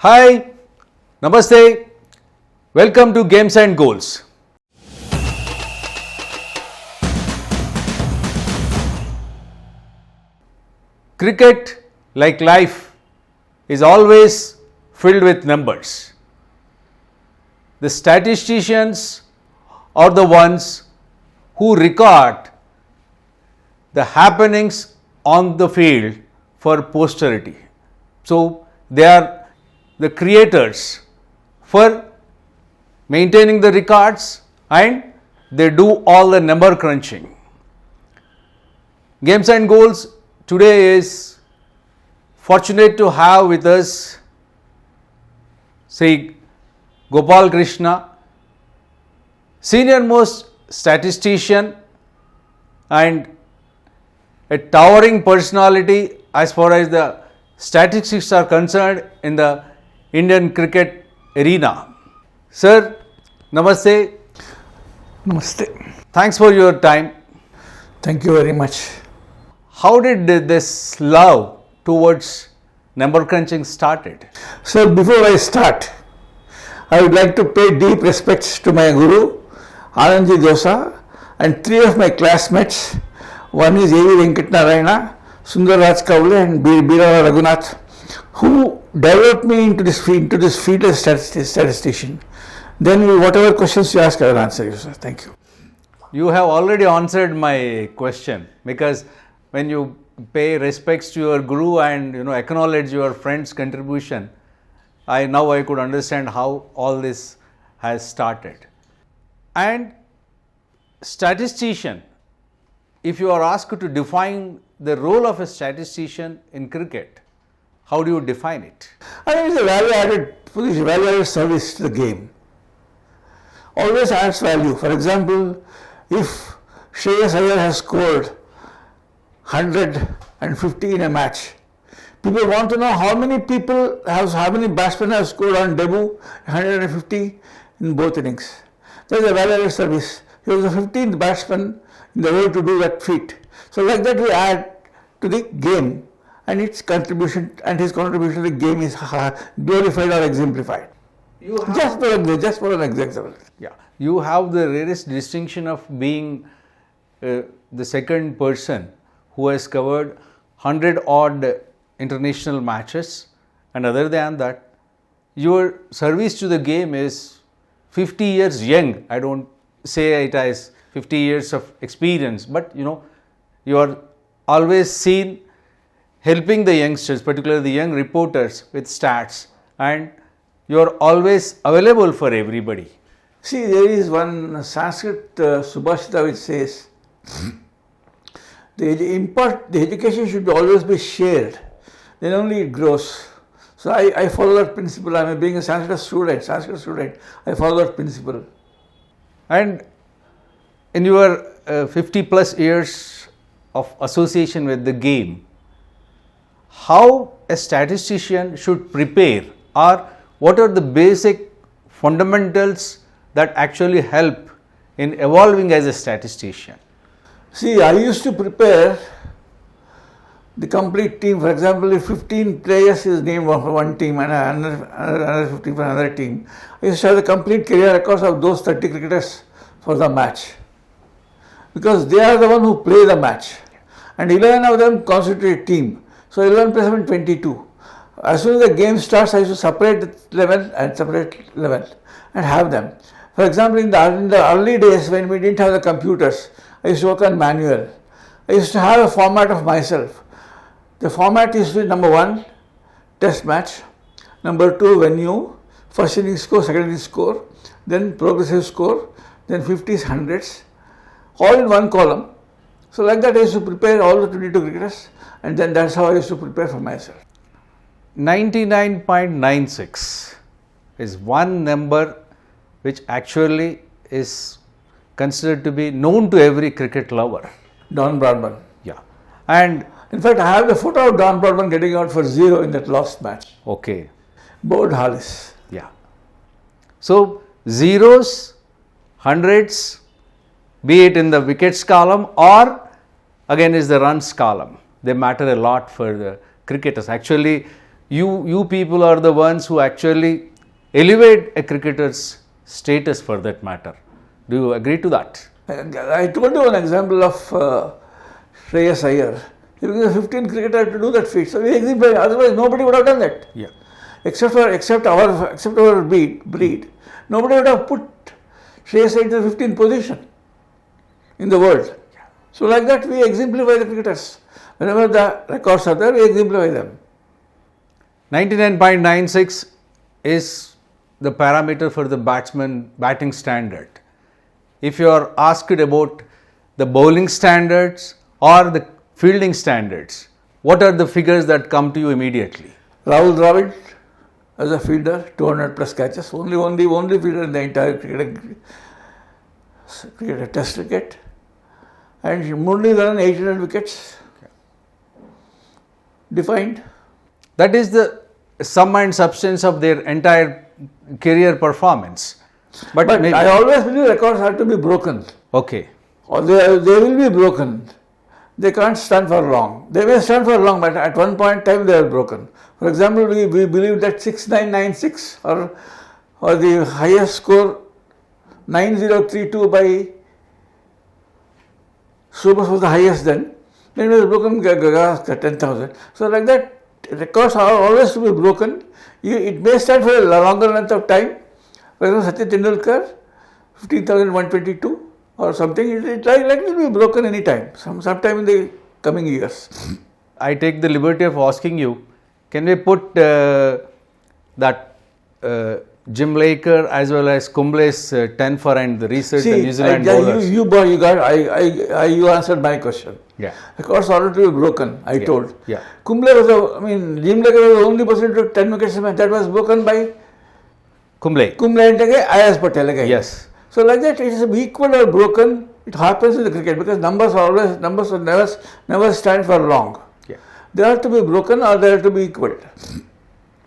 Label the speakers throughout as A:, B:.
A: Hi, Namaste, welcome to Games and Goals. Cricket, like life, is always filled with numbers. The statisticians are the ones who record the happenings on the field for posterity. So, they are the creators for maintaining the records and they do all the number crunching. Games and Goals today is fortunate to have with us Sri Gopalakrishna, senior most statistician and a towering personality as far as the statistics are concerned in the Indian cricket arena. Sir, Namaste.
B: Namaste.
A: Thanks for your time.
B: Thank you very much.
A: How did this love towards number crunching started?
B: So before I start, I would like to pay deep respects to my guru, Anandji Dosa, and three of my classmates. One is A.V. Venkatnarayana, Sundar Raj Kavle and Birala Raghunath, who developed me into this field as statistician. Then whatever questions you ask, I will answer you, sir. Thank you.
A: You have already answered my question, because when you pay respects to your guru and acknowledge your friend's contribution, I could understand how all this has started. And statistician, if you are asked to define the role of a statistician in cricket, how do you define it?
B: I think it's a value-added service to the game. Always adds value. For example, if Shreyas Iyer has scored 150 in a match, people want to know how many batsmen have scored on debut 150 in both innings. That is a value-added service. He was the 15th batsman in the world to do that feat. So like that we add to the game, and his contribution to the game is glorified or exemplified. Just for an example.
A: Yeah, you have the rarest distinction of being the second person who has covered 100 odd international matches, and other than that, your service to the game is 50 years young. I don't say it as 50 years of experience, but you are always seen helping the youngsters, particularly the young reporters, with stats, and you are always available for everybody.
B: See, there is one Sanskrit Subhashita which says the education should always be shared, then only it grows. So I follow that principle. I am being a Sanskrit student, I follow that principle.
A: And in your 50 plus years of association with the game, how a statistician should prepare, or what are the basic fundamentals that actually help in evolving as a statistician?
B: See, I used to prepare the complete team. For example, if 15 players is named for one team and another 15 for another team, I used to have the complete career records of those 30 cricketers for the match, because they are the one who play the match, and 11 of them constitute a team. So 11 plus 7, 22. As soon as the game starts, I used to separate 11 and have them. For example, in the early days when we didn't have the computers, I used to work on manual. I used to have a format of myself. The format used to be number 1, test match, number 2, venue, first inning score, second inning score, then progressive score, then 50s, 100s, all in one column. So like that I used to prepare all the 22 cricketers, and then that's how I used to prepare for myself.
A: 99.96 is one number which actually is considered to be known to every cricket lover.
B: Don Bradman.
A: Yeah. And
B: in fact, I have the photo of Don Bradman getting out for 0 in that lost match.
A: Okay.
B: Board Hollis.
A: Yeah. So zeros, hundreds, be it in the wickets column or again is the runs column, they matter a lot for the cricketers. Actually, you people are the ones who actually elevate a cricketer's status for that matter. Do you agree to that?
B: I told you one example of Shreyas Iyer. He was a 15 cricketer to do that feat. So we exemplify. Otherwise, nobody would have done that.
A: Yeah.
B: Except our breed, nobody would have put Shreyas Iyer in the 15th position in the world. So like that, we exemplify the cricketers. Whenever the records are there, we exemplify them.
A: 99.96 is the parameter for the batsman batting standard. If you are asked about the bowling standards or the fielding standards, what are the figures that come to you immediately?
B: Rahul Dravid as a fielder, 200 plus catches, only fielder in the entire cricket test cricket. And Muralidharan 800 wickets. Defined.
A: That is the sum and substance of their entire career performance. But maybe,
B: I always believe records have to be broken.
A: okay.
B: Or they will be broken. They can't stand for long. They may stand for long, but at one point in time they are broken. For example, we believe that 6996 or the highest score 9032 by Subhas was the highest then. Then it was broken 10,000. So like that, records are always to be broken. It may stand for a longer length of time. For example, Sachin Tendulkar, 15,122 or something. It likely to be broken any time, sometime in the coming years.
A: I take the liberty of asking you, can we put that Jim Laker as well as Kumble's 10 for and the research the New Zealand bowlers?
B: You answered my question.
A: Yeah.
B: Records already to be broken, I told.
A: Yeah.
B: Kumble was Jim Laker was the only person to 10 wickets that was broken by
A: Kumble
B: and Ayaz Patel again.
A: Yes.
B: So like that, it is equal or broken. It happens in the cricket because numbers will never stand for long.
A: Yeah.
B: They have to be broken or they have to be equal.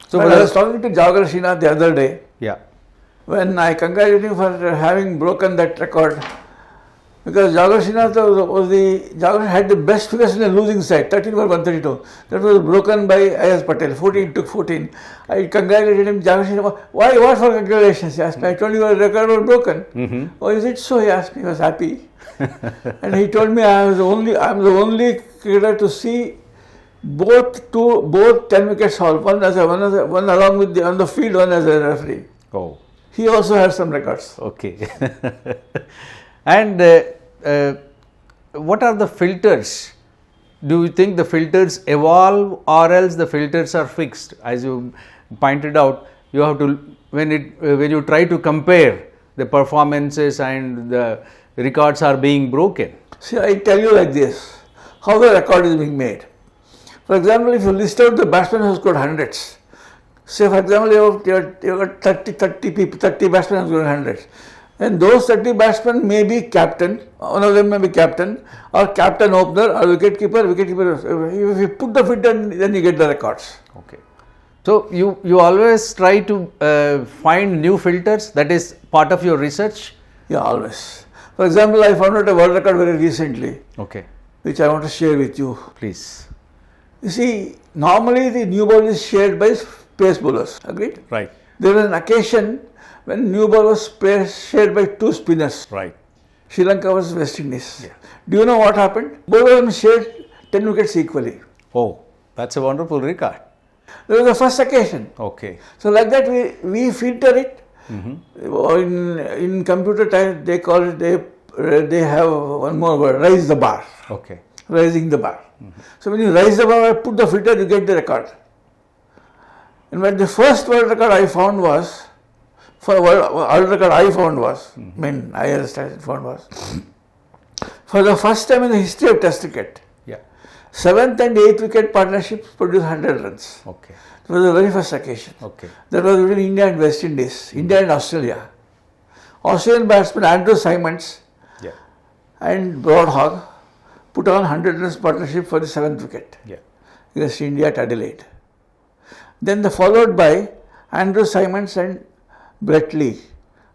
B: So I was talking to Jawahar Srinath the other day.
A: Yeah.
B: When I congratulated him for having broken that record, because Jawahar Srinath Jawahar had the best figures in the losing side, 13 for 132. That was broken by Ayaz Patel. 14 took 14. I congratulated him. Jawahar Srinath, why? What for congratulations? He asked me. I told you your record was broken.
A: Mm-hmm.
B: Oh, is it so? He asked me. He was happy, and he told me I am the only cricketer to see both 10 wickets haul. One along with on the field, one as a referee.
A: Oh.
B: He also has some records.
A: Okay. And what are the filters? Do you think the filters evolve or else the filters are fixed? As you pointed out, you have to when you try to compare the performances and the records are being broken.
B: See, I tell you like this, how the record is being made. For example, if you list out the batsmen who scored hundreds, say for example you have 30 batsmen who scored hundreds. And those 30 batsmen may be captain, one of them may be captain, or captain opener, or wicketkeeper. If you put the fit, then you get the records.
A: Okay. So you always try to find new filters. That is part of your research.
B: Yeah, always. For example, I found out a world record very recently.
A: Okay.
B: Which I want to share with you.
A: Please.
B: You see, normally the new ball is shared by pace bowlers. Agreed?
A: Right.
B: There was an occasion when new ball was shared by two spinners.
A: Right.
B: Sri Lanka versus West Indies.
A: Yeah.
B: Do you know what happened? Both of them shared 10 wickets equally.
A: Oh, that's a wonderful record.
B: That was the first occasion.
A: Okay.
B: So like that we filter it.
A: Mm-hmm.
B: In computer time they call it, they have one more word, raise the bar.
A: Okay.
B: Raising the bar. Mm-hmm. So when you raise the bar, put the filter, you get the record. And when the first world record I found was, for the first time in the history of Test cricket,
A: Yeah.
B: 7th and 8th wicket partnerships produced 100 runs.
A: Okay.
B: It was the very first occasion.
A: Okay.
B: That was between India and West Indies, India and Australia. Australian batsman Andrew Simons
A: Yeah.
B: and Broadhog put on 100 runs partnership for the 7th wicket
A: Yeah.
B: against India at Adelaide. Then followed by Andrew Simons and Brett Lee,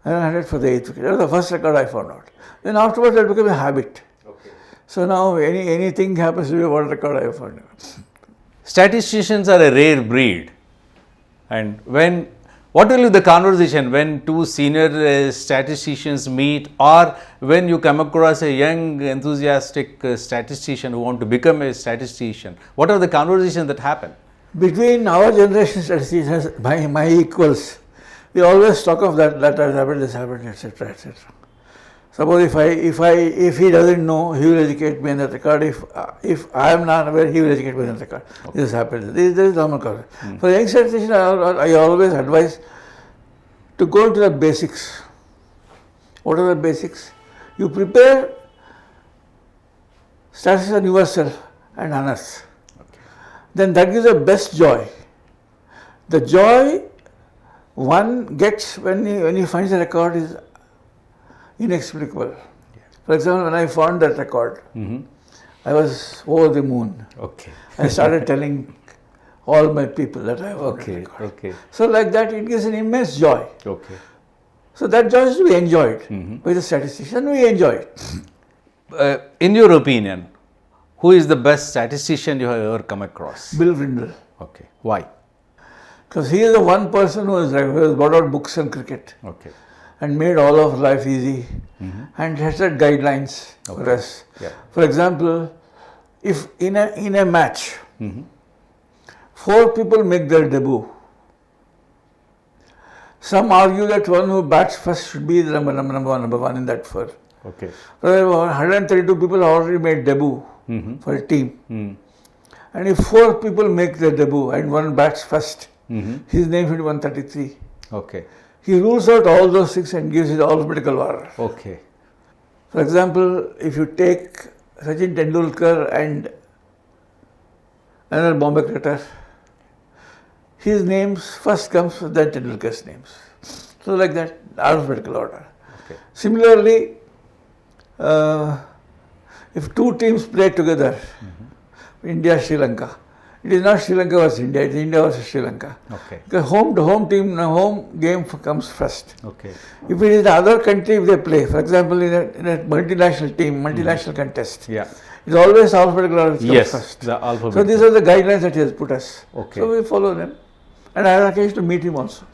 B: 100 for the 8th wicket. That was the first record I found out. Then afterwards that became a habit.
A: Okay.
B: So now anything happens to be a world record I found out.
A: Statisticians are a rare breed. And what will be the conversation when two senior statisticians meet, or when you come across a young enthusiastic statistician who want to become a statistician? What are the conversations that happen?
B: Between our generation statisticians, my equals, we always talk of that has happened, this happened, etc., etc. Suppose if he doesn't know, he will educate me in that regard. If I am not aware, he will educate me in that regard. Okay. This happens. This is normal conversation. For young statistician, I always advise to go into the basics. What are the basics? You prepare statistics on yourself and unearthed. Okay. Then that gives the best joy. The joy one gets when he finds a record is inexplicable. Yeah. For example, when I found that record, I was over the moon. Okay. I started telling all my people that I found that record. Okay. So like that, it gives an immense joy. Okay. So that joy is to be enjoyed. By the statistician, we enjoy it.
A: In your opinion, who is the best statistician you have ever come across?
B: Bill Brindle.
A: Okay. Why?
B: Because he is the one person who has brought out books on cricket. Okay. And made all of life easy, and has set guidelines for us. Yeah. For example, if in a match, 4 people make their debut, some argue that one who bats first should be the number one in that first. Okay. 132 people already made debut for a team, and if 4 people make their debut and one bats first, his name should be 133. Okay. He rules out all those 6 and gives it alphabetical order. Okay. For example, if you take Sachin Tendulkar and another Bombay cricketer, his names first comes with then Tendulkar's names. So like that, alphabetical order. Okay. Similarly, if 2 teams play together, India, Sri Lanka, it is not Sri Lanka versus India, it is India versus Sri Lanka. Okay. Because home game comes first. Okay. If it is the other country, if they play, for example, in a multinational team, multinational contest, it's always alphabetical order which comes first. The alphabet. So these are the guidelines that he has put us. Okay. So we follow them. And I have occasion to meet him also.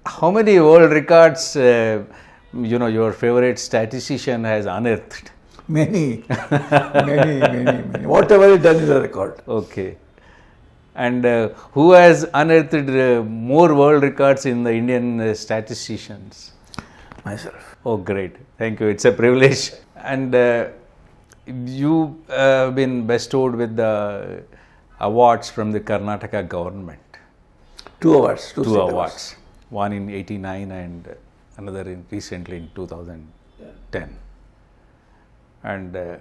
A: How many world records, your favorite statistician has unearthed?
B: Many. Whatever is done is a record.
A: Okay. And who has unearthed more world records in the Indian statisticians?
B: Myself.
A: Oh, great. Thank you. It's a privilege. And you have been bestowed with the awards from the Karnataka government.
B: 2 awards.
A: 2 awards. One in 89 and another recently in 2010. And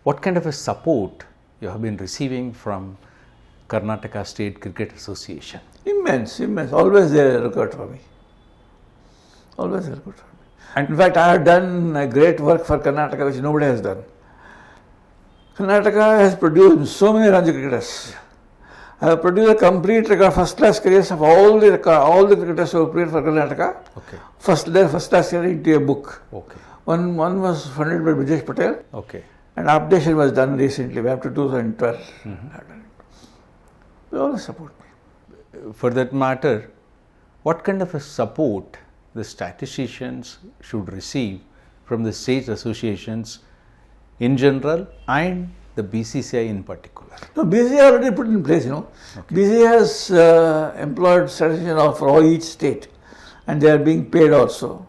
A: what kind of a support you have been receiving from Karnataka State Cricket Association?
B: Immense. Always they look out for me. And in fact, I have done a great work for Karnataka which nobody has done. Karnataka has produced so many Ranji cricketers. I have produced a complete record, first-class careers of all the cricketers who have played for Karnataka. Okay. First-class career into a book. Okay. One was funded by Bcci Patel. Okay. And updation was done recently, up to 2012. They always support me.
A: For that matter, what kind of a support the statisticians should receive from the state associations in general and the BCCI in particular?
B: No, BCCI already put in place, Okay. BCCI has employed statisticians for each state, and they are being paid also.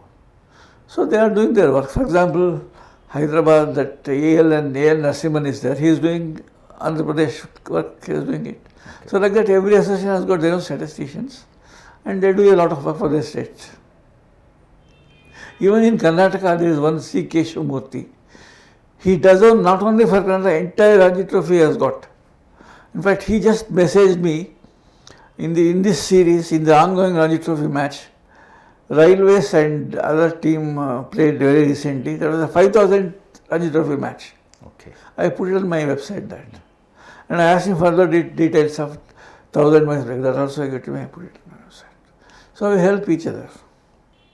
B: So they are doing their work. For example, Hyderabad, that AL Narasimhan is there. He is doing Andhra Pradesh work, he is doing it. Okay. So like that, every association has got their own statisticians, and they do a lot of work for their states. Even in Karnataka, there is one C. Keshavamurthy. He does not only for Karnataka, entire Ranji Trophy he has got. In fact, he just messaged me in this series, in the ongoing Ranji Trophy match. Railways and other team played very recently. There was a 5,000 Ranji Trophy match. Okay. I put it on my website that. And I asked him further details of 1,000 miles break. That also I get to me, I put it on my website. So we help each other.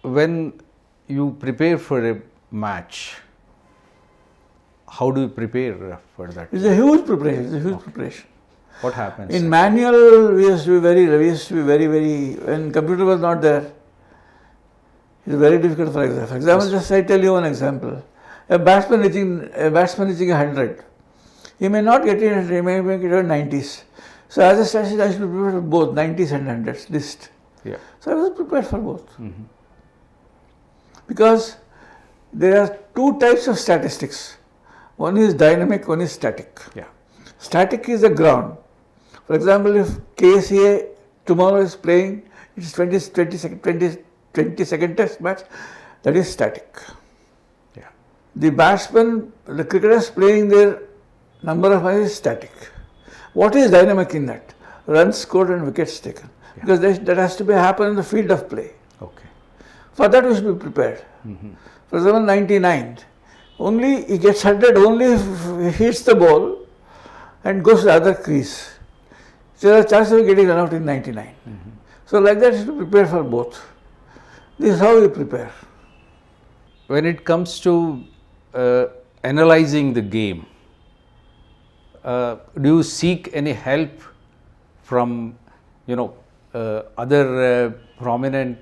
A: When you prepare for a match, how do you prepare for that?
B: It's a huge preparation.
A: What happens?
B: In manual, we used to be very, when computer was not there, it's very difficult for example. For example, just I tell you one example. A batsman reaching 100. He may not get it, he may make it in 90s. So as a statistician, I should be prepared for both 90s and 100s list.
A: Yeah.
B: So I was prepared for both. Because there are two types of statistics. One is dynamic, one is static.
A: Yeah.
B: Static is the ground. For example, if KCA tomorrow is playing, it's 20 second test match, that is static.
A: Yeah.
B: The batsman, the cricketers playing their number of matches is static. What is dynamic in that? Runs scored and wickets taken.
A: Yeah.
B: Because that has to be happen in the field of play.
A: Okay.
B: For that we should be prepared. For example, 99. Only he gets 100 only if he hits the ball and goes to the other crease. So there are chances of getting run out in 99. So like that you should prepare for both. This is how we prepare.
A: When it comes to analyzing the game, do you seek any help from other prominent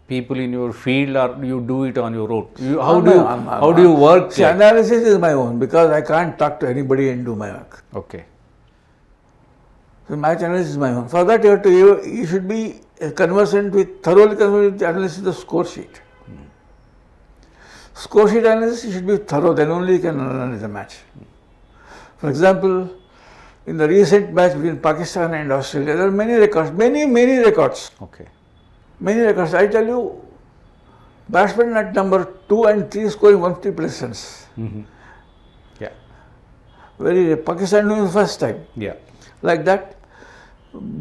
A: people in your field, or you do it on your own? How do you work?
B: See, analysis is my own because I can't talk to anybody and do my work.
A: Okay.
B: So my analysis is my own. For that you should be thoroughly conversant with the analysis of the score sheet. Score sheet analysis, you should be thorough, then only you can analyze a match. For example, in the recent match between Pakistan and Australia, there are many records, many records.
A: Okay.
B: Many records. I tell you, batsmen at number 2 and 3 scoring 150 plus runs.
A: Yeah.
B: Pakistan doing the first time.
A: Yeah.
B: Like that,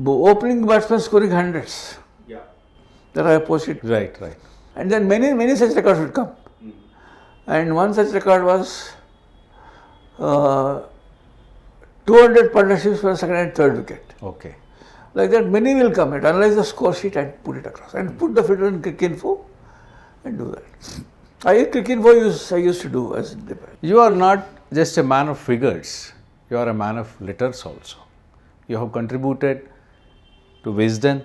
B: opening batsmen scoring hundreds.
A: Yeah.
B: That I posted.
A: Right.
B: And then many such records would come. And one such record was 200 partnerships for the second and third wicket.
A: Okay.
B: Like that, many will come and analyze the score sheet and put it across. And put the filter in Cricinfo and do that. Cricinfo I used to do as
A: You are not just a man of figures, you are a man of letters also. You have contributed to Wisden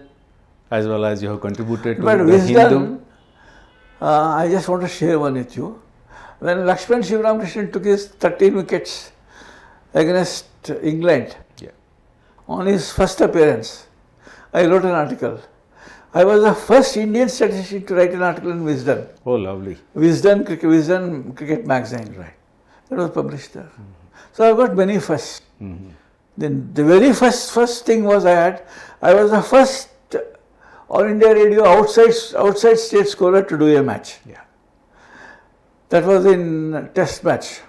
A: as well as you have contributed to the Hindu.
B: I just want to share one with you. When Srirambhatla took his 13 wickets against England, on his first appearance, I wrote an article. I was the first Indian statistician to write an article in Wisden.
A: Oh, lovely.
B: Wisden Cricket Magazine.
A: Right.
B: That was published there. So I got many firsts. Then the very first thing was I was the first All India Radio outside state scorer to do a match.
A: Yeah.
B: That was in test match.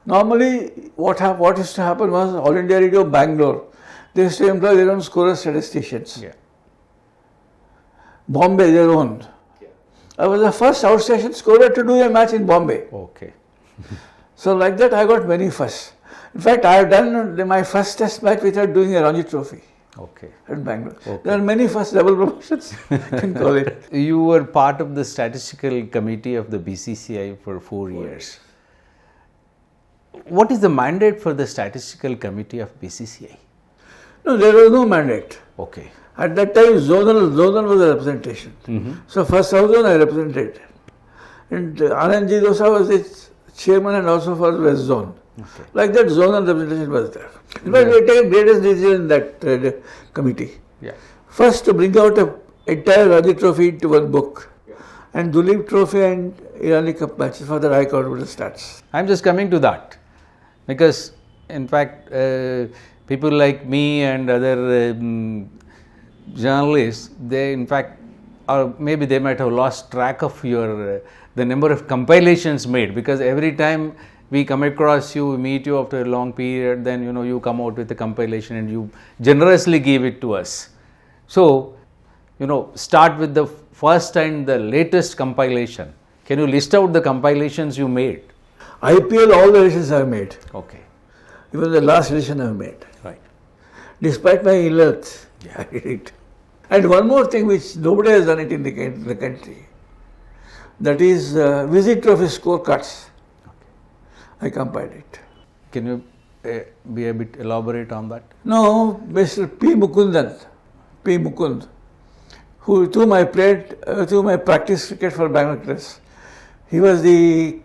B: Normally, what used to happen was All India Radio Bangalore, they used to employ their own scorer-statisticians.
A: Yeah.
B: Bombay, their own.
A: Yeah.
B: I was the first outstation scorer to do a match in Bombay.
A: Okay.
B: So like that, I got many firsts. In fact, I have done my first test match without doing a Ranji Trophy.
A: Okay.
B: At Bangalore.
A: Okay.
B: There are many first double promotions, you can call it.
A: You were part of the Statistical Committee of the Bcci for 4 years. What is the mandate for the Statistical Committee of Bcci?
B: No, there was no mandate.
A: Okay.
B: At that time, zonal was a representation. So first South Zone I represented. And Anandji Dosa was its chairman and also for West Zone.
A: Okay.
B: Like that, zonal representation was there. In fact, we take greatest decision in that committee.
A: Yeah.
B: First, to bring out an entire Ranji Trophy into one book. And Duleep Trophy and Irani Cup matches. For that, I covered the stats.
A: I'm just coming to that. Because, in fact, people like me and other journalists, they in fact, or maybe they might have lost track of your the number of compilations made, because every time we come across you, we meet you after a long period, then you come out with a compilation and you generously give it to us. So, start with the first and the latest compilation. Can you list out the compilations you made?
B: IPL, all the editions I have made.
A: Okay.
B: Even the last edition I have made.
A: Right.
B: Despite my ill health, I did it. And one more thing which nobody has done it in the country, that is Visit Trophy scorecards. I compiled it.
A: Can you be a bit elaborate on that?
B: No, Mr. P. Mukund, who to my practice cricket for Bangalore Cricketers. He was the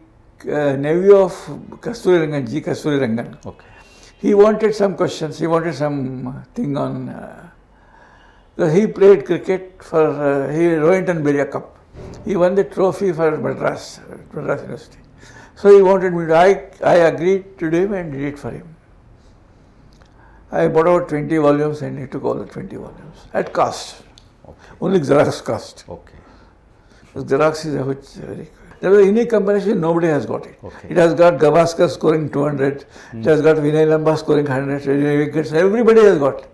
B: nephew of Kasturi Rangan.
A: Okay.
B: He wanted some questions. He wanted some thing on. He played cricket for Rohinton Beria Cup. He won the trophy for Madras University. So he wanted me to. I agreed to do him and did it for him. I bought out 20 volumes and he took all the 20 volumes at cost.
A: Okay.
B: Only Xerox cost.
A: Okay.
B: Xerox is a which very. There was a unique combination, nobody has got it.
A: Okay.
B: It has got Gavaskar scoring 200, it has got Vinay Lamba scoring 100 wickets, everybody has got.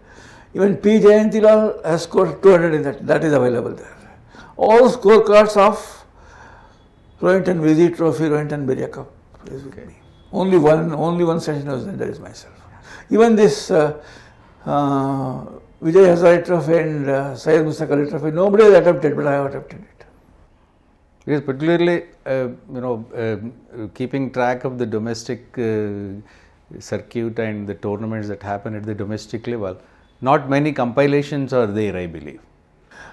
B: Even P. Jayantilal has scored 200 in that is available there. All scorecards of Rohinton Vizzy Trophy, Rohinton Beria Cup is with me. Only one session was there, that is myself. Even this Vijay Hazare Trophy and Syed Mustaq Ali Trophy, nobody has attempted, but I have attempted it.
A: Because particularly, keeping track of the domestic circuit and the tournaments that happen at the domestic level, not many compilations are there, I believe.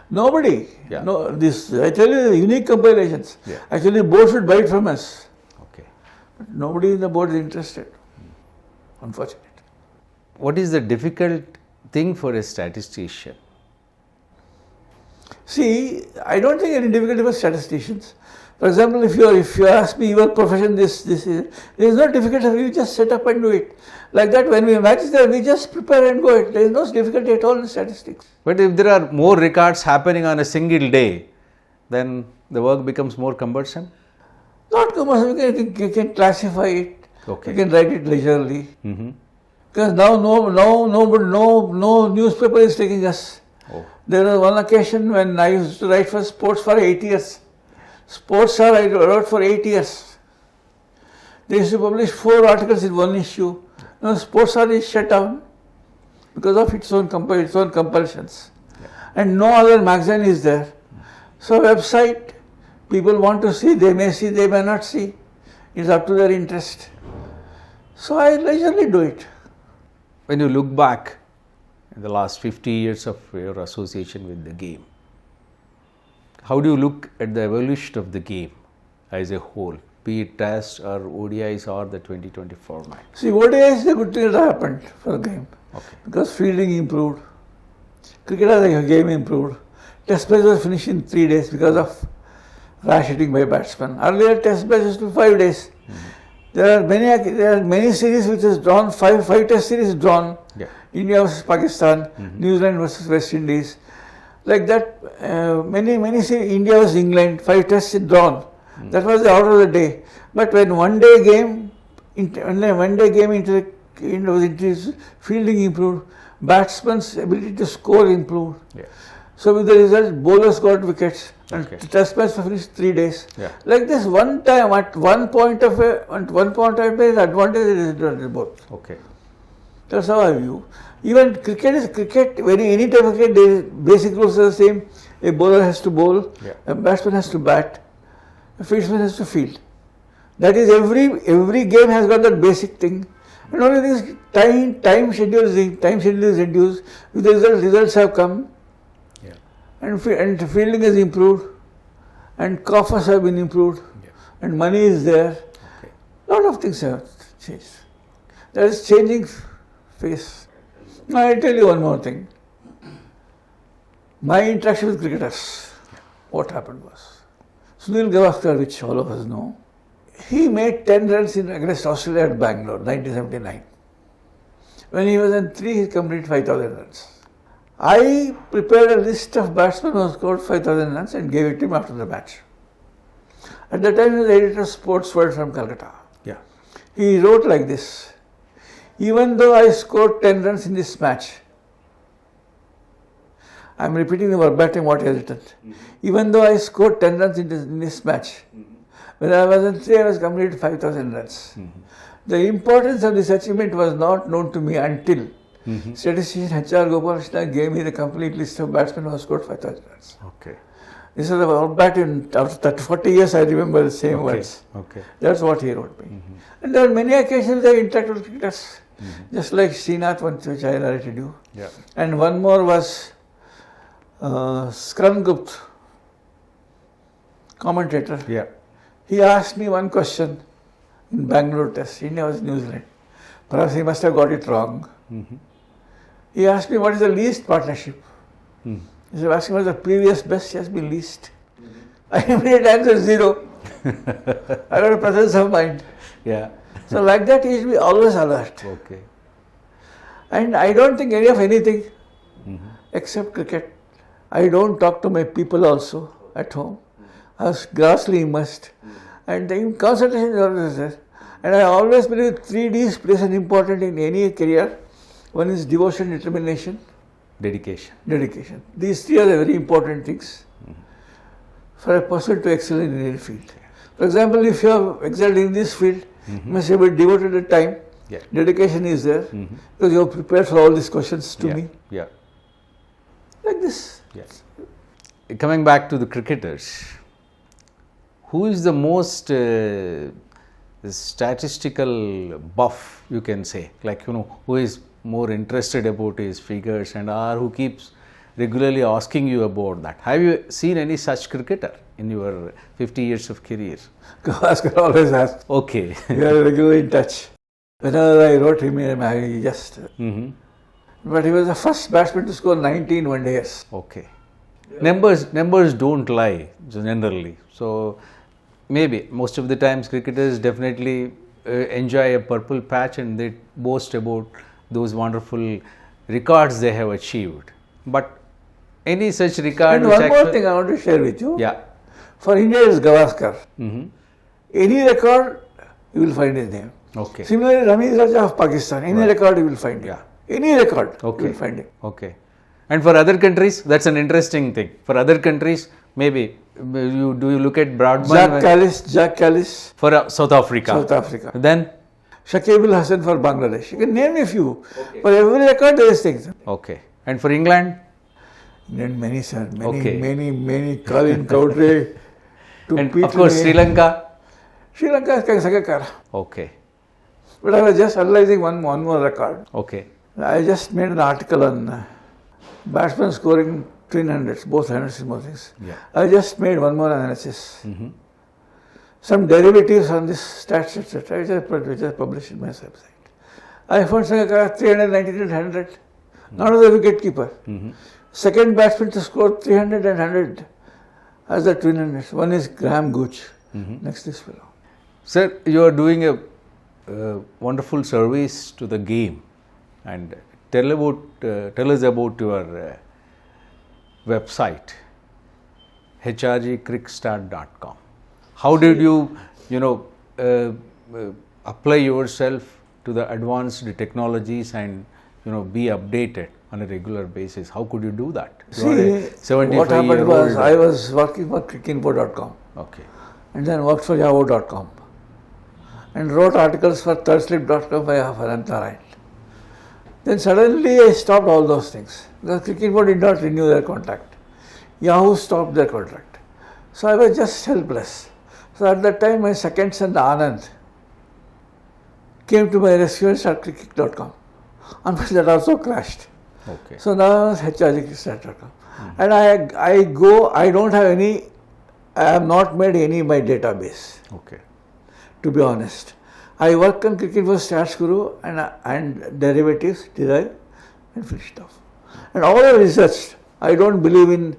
B: Nobody.
A: Yeah.
B: No, this I tell you, unique compilations.
A: Yeah.
B: Actually, board should buy it from us.
A: Okay.
B: But nobody in the board is interested. Unfortunate.
A: What is the difficult thing for a statistician?
B: See, I don't think any difficulty for statisticians. For example, if you ask me your profession, this is, there is no difficulty. You just set up and do it. Like that, when we match there, we just prepare and go. There is no difficulty at all in statistics.
A: But if there are more records happening on a single day, then the work becomes more cumbersome?
B: Not cumbersome. You can classify it.
A: Okay.
B: You can write it leisurely.
A: Mm-hmm.
B: Because now no newspaper is taking us.
A: Oh.
B: There was one occasion when I used to write for sports for 8 years. Sports I wrote for 8 years. They used to publish 4 articles in one issue. Now sports is shut down because of its own compulsions.
A: Yeah.
B: And no other magazine is there. So website, people want to see, they may see, they may not see. It's up to their interest. So I leisurely do it.
A: When you look back in the last 50 years of your association with the game, how do you look at the evolution of the game as a whole, be it Test or ODIs or the 2020 format?
B: See, ODIs is a good thing that happened for the game.
A: Okay.
B: Because fielding improved, cricket as a game improved. Test match was finished in 3 days because of rash hitting by batsmen. Earlier Test match used to be 5 days.
A: Mm-hmm.
B: There are many series which is drawn, five Test series drawn.
A: Yeah.
B: India versus Pakistan,
A: Mm-hmm.
B: New Zealand versus West Indies. Like that, many series, India versus England, 5 Tests drawn.
A: Mm-hmm.
B: That was the order of the day. But when one day game was introduced, fielding improved, batsmen's ability to score improved.
A: Yeah.
B: So with the result, bowlers got wickets. And
A: Okay.
B: the Test match finished 3 days.
A: Yeah.
B: Like this, one time at one point of advantage and disadvantage both.
A: Okay.
B: That's how I view. Even cricket is cricket. Any type of cricket, the basic rules are the same. A bowler has to bowl,
A: Yeah.
B: a batsman has to bat, a fieldsman has to field. That is every game has got that basic thing. And only thing is time schedule is reduced. With the results have come.
A: Yeah.
B: And fielding is improved, and coffers have been improved,
A: Yeah.
B: and money is there.
A: Okay.
B: Lot of things have changed. That is changing face. Now I'll tell you one more thing. My interaction with cricketers, what happened was, Sudhir Vaidya, which all of us know, he made 10 runs against Australia at Bangalore, 1979. When he was in 3, he completed 5,000 runs. I prepared a list of batsmen who scored 5,000 runs and gave it to him after the match. At that time, he was the editor of Sports World from Calcutta.
A: Yeah.
B: He wrote like this: even though I scored 10 runs in this match, I am repeating the verbatim what he has written. Mm-hmm. Even though I scored 10 runs in this match, when I was in 3, I was completed 5,000 runs. Mm-hmm. The importance of this achievement was not known to me until statistician H.R. Gopalakrishna gave me the complete list of batsmen who have scored 5,000 runs.
A: Okay.
B: This is about batsmen. After 40 years, I remember the same words.
A: Okay.
B: That's what he wrote me. And there are many occasions I interacted with cricketers. Just like Srinath, which I narrated you.
A: Yeah.
B: And one more was Scrumgupt, commentator.
A: Yeah.
B: He asked me one question in Bangalore test. India was New Zealand. Perhaps he must have got it wrong. He asked me what is the least partnership. He said, asking what is the previous best has been least. I immediately answered 0. I got a presence of mind.
A: Yeah.
B: So like that, he should be always alert.
A: Okay.
B: And I don't think any of anything except cricket. I don't talk to my people also at home. I was grossly immersed. And the concentration is always there. And I always believe 3 Ds plays an important in any career. One is devotion, determination, dedication. These 3 are the very important things for a person to excel in any field. For example, if you have excelled in this field, you must have been devoted to time.
A: Yeah.
B: Dedication is there because you have prepared for all these questions to me.
A: Yeah.
B: Like this.
A: Yes. Coming back to the cricketers, who is the most statistical buff, you can say, like, who is more interested about his figures and who keeps regularly asking you about that? Have you seen any such cricketer in your 50 years of career?
B: Gavaskar always asks.
A: Okay.
B: We are regularly in touch. Whenever I wrote him, I just... But he was the first batsman to score 19 one-dayers.
A: Okay. Numbers don't lie generally. So maybe most of the times cricketers definitely enjoy a purple patch and they boast about those wonderful records they have achieved. But any such record...
B: And one more thing I want to share with you.
A: Yeah.
B: For India it is Gavaskar. Any record, you will find his name.
A: Okay.
B: Similarly, Ramiz Raja of Pakistan, any record you will find him.
A: Yeah.
B: Any record,
A: Okay.
B: you will find him.
A: Okay. And for other countries, that's an interesting thing. For other countries, maybe you look at Broadman?
B: Jack Callis
A: For South Africa. Then?
B: Shakib Al Hasan for Bangladesh. You can name a few. For every record there is things.
A: Okay. And for England?
B: England, many, sir.
A: Okay.
B: Many. Colin Cowdrey.
A: And of course, Sri Lanka?
B: Sri Lanka is Sakakara.
A: Okay.
B: But I was just analyzing one more record.
A: Okay.
B: I just made an article on batsmen scoring twin hundreds, both hundreds and more things.
A: Yeah.
B: I just made one more analysis. Some derivatives on this stats, etc., which I published in my website. I found Sakakara 398 100, not as a wicket keeper. Second batsman to score 300 and 100 as the twin hundreds. One is Graham Gooch. Next this fellow.
A: Sir, you are doing a wonderful service to the game, and tell us about your website, hrgcrickstart.com. How did you apply yourself to the advanced technologies and be updated on a regular basis? How could you do that?
B: See, what happened was I was working for Cricinfo.com.
A: Okay.
B: And then worked for Yahoo.com. And wrote articles for thirdslip.com by Ananta. Then suddenly I stopped all those things. Because Cricinfo did not renew their contract. Yahoo stopped their contract. So I was just helpless. So at that time my second son Anand came to my rescue and started cricket.com. Unfortunately that also crashed.
A: Okay.
B: So now I was hrgcrickstart.com. And I don't have any, I have not made any in my database.
A: Okay.
B: To be honest. I work on Cricinfo Statsguru and derivatives, derive and fixed stuff. And all I researched, I don't believe in,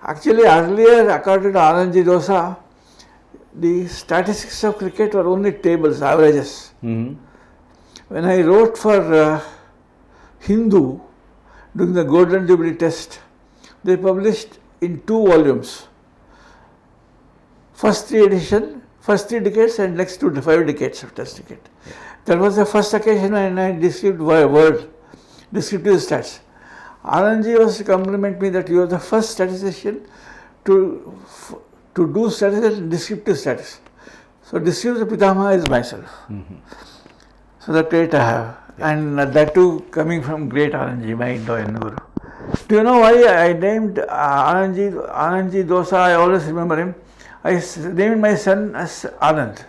B: actually earlier according to Anandji Dosa, the statistics of cricket were only tables, averages. When I wrote for Hindu during the Golden Jubilee test, they published in 2 volumes. First 3 decades and next 5 decades of test cricket. Yeah. That was the first occasion when I described descriptive stats. Anandji was to compliment me that you are the first statistician to do statistics and descriptive stats. So descriptive Pitamaha is myself. So that credit I have. Yeah. And that too coming from great Anandji, my Guru. Do you know why I named Anandji Dosa? I always remember him. I named my son as Anand.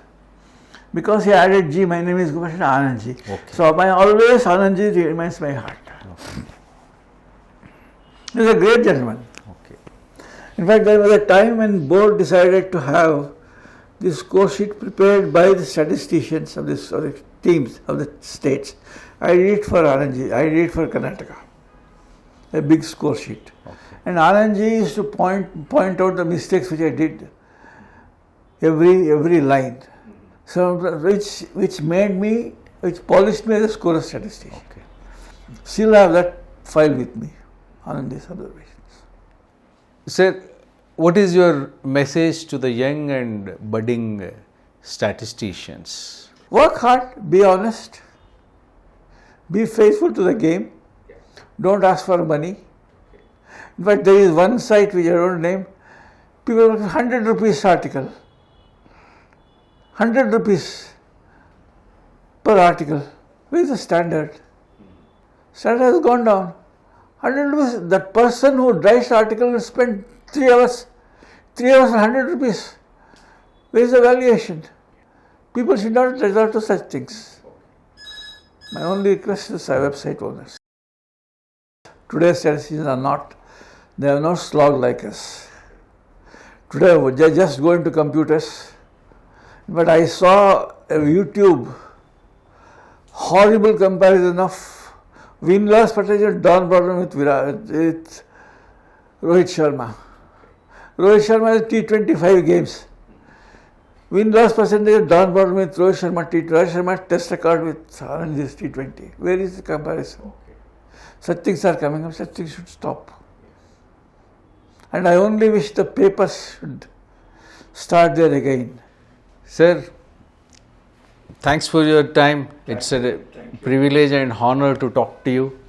B: Because he added G, my name is Gopalakrishna Anandji.
A: Okay.
B: So always Anandji remains my heart.
A: Okay.
B: He is a great gentleman.
A: Okay.
B: In fact, there was a time when board decided to have this score sheet prepared by the statisticians of the teams of the states. I did it for Anandji, I did it for Karnataka. A big score sheet.
A: Okay.
B: And Anandji used to point out the mistakes which I did. Every line. So which polished me as a scorer-statistician.
A: Okay.
B: Still I have that file with me, Anandji's observations.
A: Sir, what is your message to the young and budding statisticians?
B: Work hard, be honest, be faithful to the game, don't ask for money. In fact, there is one site which I don't name, people have 100 rupees article, 100 rupees per article. Where is the standard? Standard has gone down. 100 rupees, that person who writes the article will spend 3 hours for 100 rupees. Where is the valuation? People should not resort to such things. My only request is our website owners. Today's statisticians they are not slog like us. Today they just go into computers. But I saw a YouTube horrible comparison of win-loss percentage of Don Brodman with Rohit Sharma. Rohit Sharma has T25 games. Win-loss percentage of Don Brodman with Rohit Sharma T20. Rohit Sharma test record with Anandji's T20. Where is the comparison?
A: Okay.
B: Such things are coming up, such things should stop. And I only wish the papers should start there again.
A: Sir, thanks for your time. It's a privilege and honor to talk to you.